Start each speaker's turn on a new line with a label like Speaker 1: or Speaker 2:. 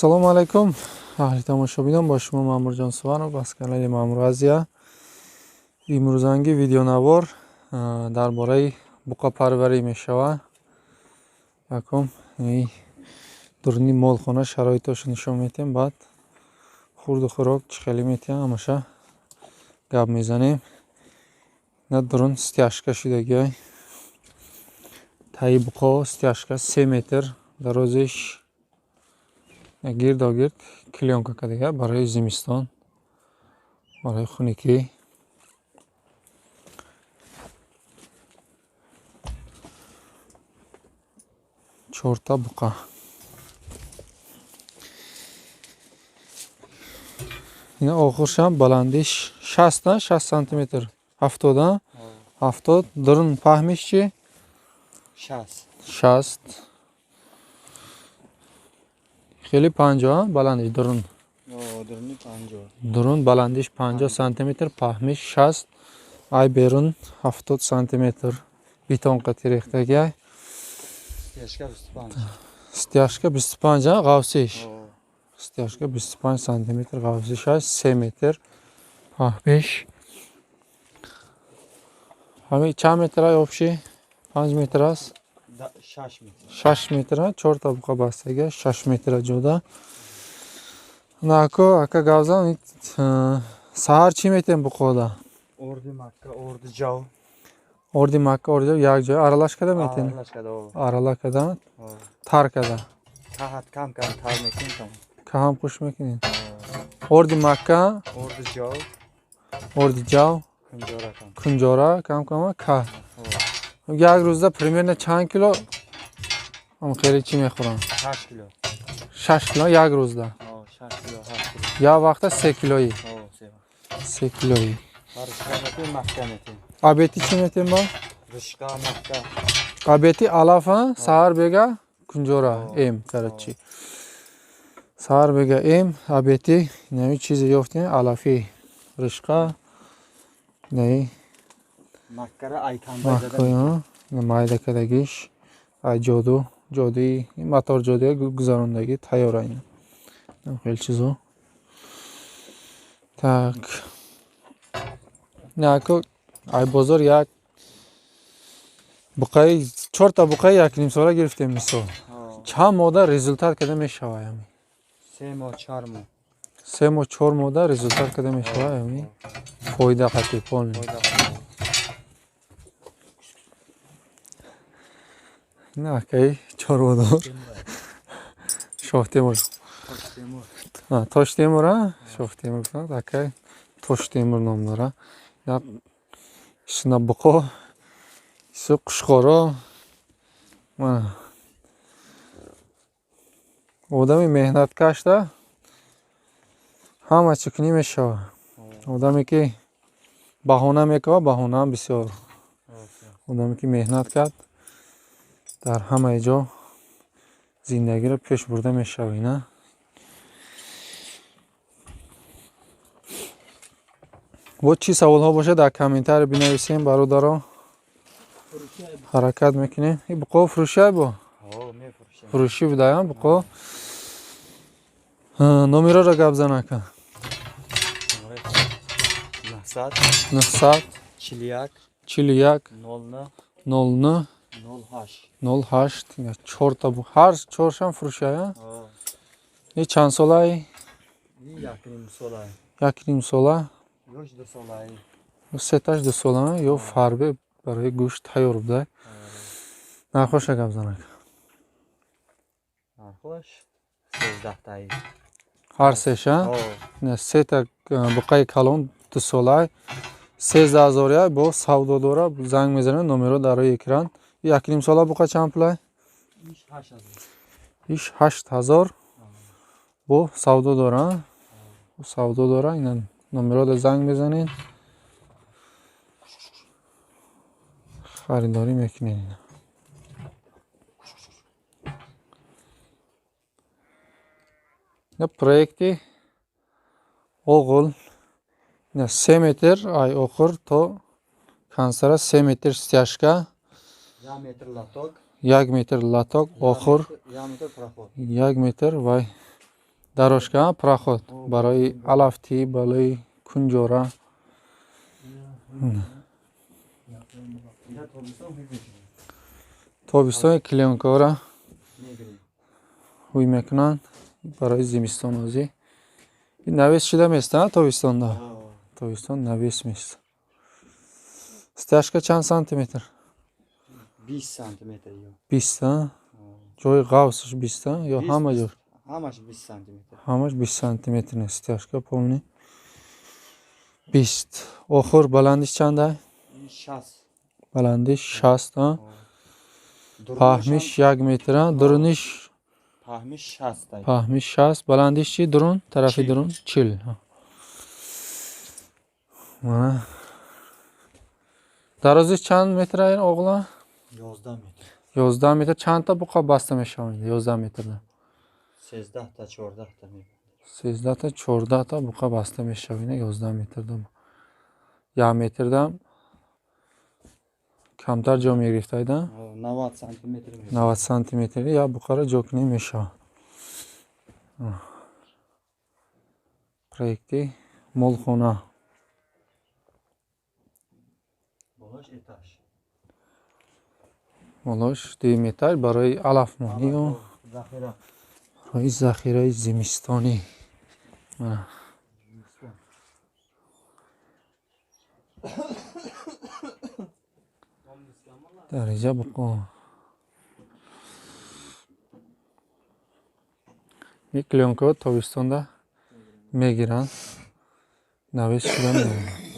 Speaker 1: Assalomu alaykum. Ahli tomoshabinam, ba шумо Мамурҷон Суванов аз канали Мамур Азия. Имрӯзанги видеонавор дар бораи буқапарварӣ мешавад. Якум дурни молхона шароиташо нишон медиҳем, баъд хурду хӯрок чӣ хеле метиҳам ҳамаша гап мезанем. На дурун стяжка шудагиай. Таи буқо стяжка 3 метр, дарозиш гирдогирд клёнка кардага барои зимистон, барои хунукӣ. Чорта буқа. Ина охиршам баландиш 60 сантиметр, 70 дурун паҳмиш чи 60. Хеле 50 баландиш дурун. Дурун баландиш 50 сантиметр, паҳмиш 60, ай берун 70 сантиметр. Бетонка тирехтаги. Стяжка 25, ғавсиш. Стяжка 25 сантиметр, ғавсиш 3 метр, паҳмиш. Ҳами чанд метр ай обши? 5 метр аст? 6 метр, 4 та буқа бастага 6 метр ҷода. Нако ака гавзан саҳар чӣ метем буқода?
Speaker 2: Орди Макка, орди ҷав.
Speaker 1: Орди Макка, орди ҷав як ҷой аралаш када метем? Арала када? Тар када?
Speaker 2: Кам тар метем.
Speaker 1: Кам пуш мекунем. Орди Макка, орди ҷав, кунҷора кам ка. Як рӯзда примерно чанд кило хеле чӣ мехӯрам?
Speaker 2: 6 кило.
Speaker 1: 6 кило як рӯзда.
Speaker 2: 6 кило, 7 кило.
Speaker 1: Я вақта 3 килои. 3 килои. Абети чӣ метем ба?
Speaker 2: Ришка, макка.
Speaker 1: Абети алафа, саҳар бега кунҷора эм карачи. Саҳар бега эм, абети нами чизе ёфтем, алафи ришка. Наи
Speaker 2: Маккара айтан байзадан.
Speaker 1: Майда кадагиш, ай ҷодуи матор ҷодия гузарондаги тайёра ин. Хел чизо. Так. Нако ай бозор як буқаи 4 та буқаи 1.5 сола гирифтем мисол. Чанд мода результат када мешавад ами?
Speaker 2: 3 моҳ 4 моҳ.
Speaker 1: 3 моҳ 4 мода результат када мешавад ами? Фоида қатъи полни. На кай чорводор. Шоҳтемур. Тоштемур, Шоҳтемур. Такай Тоштемур ном дора. Як шина буқо, су қушқоро. Одами меҳнаткашда ҳама чӣ кунӣ мешавад. Одаме ки баҳона мекунад, баҳонаам бисёр. Одаме ки меҳнат кард, дар ҳамаи ҷо зиндагиро пеш бурда мешавӣ, на? бо чӣ саволҳо бошад дар комментария бинависем бародаро. Ҳаракат мекунем. И буқо фурӯшай бо? Фурӯшӣ будаям буқо. Номероро гап занака. 900 41 09 08. 4 та буқ. Ҳар 4шам фурӯшая? И чанд солаи? 1.5 сола. 2 сола ё фарбе барои гӯшт тайёр буда. Нархоша гап занака.
Speaker 2: Нархош 13 таи.
Speaker 1: Ҳар сеша? Не, 3 та буқаи калон 2 солаи 13000 я бо савдо дора. Занг мезанем, номеро дар рӯи экран. 1.5 сола буқа чанд пулай? Иш 8000 бо савдо дора. Савдо дора. Ина номерода занг мезанед. Харидорӣ мекунед. Проекти оғул 3 метр ай охир то консара 3 метр стяжка, 1 метр латок охир 1 метр вай дарошка, проход барои алафтӣ, балои кунҷора.
Speaker 2: اینجا تابستان می‌پوشیم.
Speaker 1: тобистони клёнкаҳоро
Speaker 2: می‌گیریم.
Speaker 1: ҳуй мекунанд барои зимистонозӣ. Ин навес шуда места тобистонда. Тобистон навес места. Стяжка чанд сантиметр?
Speaker 2: 20 сантиметр یا
Speaker 1: 20 а? ҷои ғавсаш 20 а? ё
Speaker 2: 20,
Speaker 1: ҳама ҷо?
Speaker 2: همش 20 сантиметр.
Speaker 1: ҳамаш 20 сантиметр нест. Стяжка помни. 20. Охир баландиш чанда?
Speaker 2: این 60.
Speaker 1: Баландиш 60 а?
Speaker 2: درونش
Speaker 1: Паҳмиш 1 метр а? Дуруниш
Speaker 2: پهمیش 60 تایی.
Speaker 1: паҳмиш 60. Баландиш чӣ? Дурун? Тарафи
Speaker 2: 40.
Speaker 1: дурун 40. Мана. Дарозиш чанд метр ин оғла?
Speaker 2: 11 متر.
Speaker 1: 11 метр. Чандта буқа баста мешаванд 11 метрда?
Speaker 2: 13 تا 14 تا می‌بندیم.
Speaker 1: 13 та 14 та буқа баста мешаванд 11 метрда. 1 метрда камтар ҷо мегирифтаида?
Speaker 2: 90 сантиметр می‌بندیم.
Speaker 1: 90 сантиметр я буқаро ҷокунӣ мешавад. Проекти молхона.
Speaker 2: بالاش اتاش.
Speaker 1: Молош 2 метр барои алафмонӣ ё
Speaker 2: ذخیره.
Speaker 1: барои захираи зимистонӣ. Мана. Дариҷа буқо. Ин клёнкаҳо тобистонда мегиранд. Навес шуда мегиранд.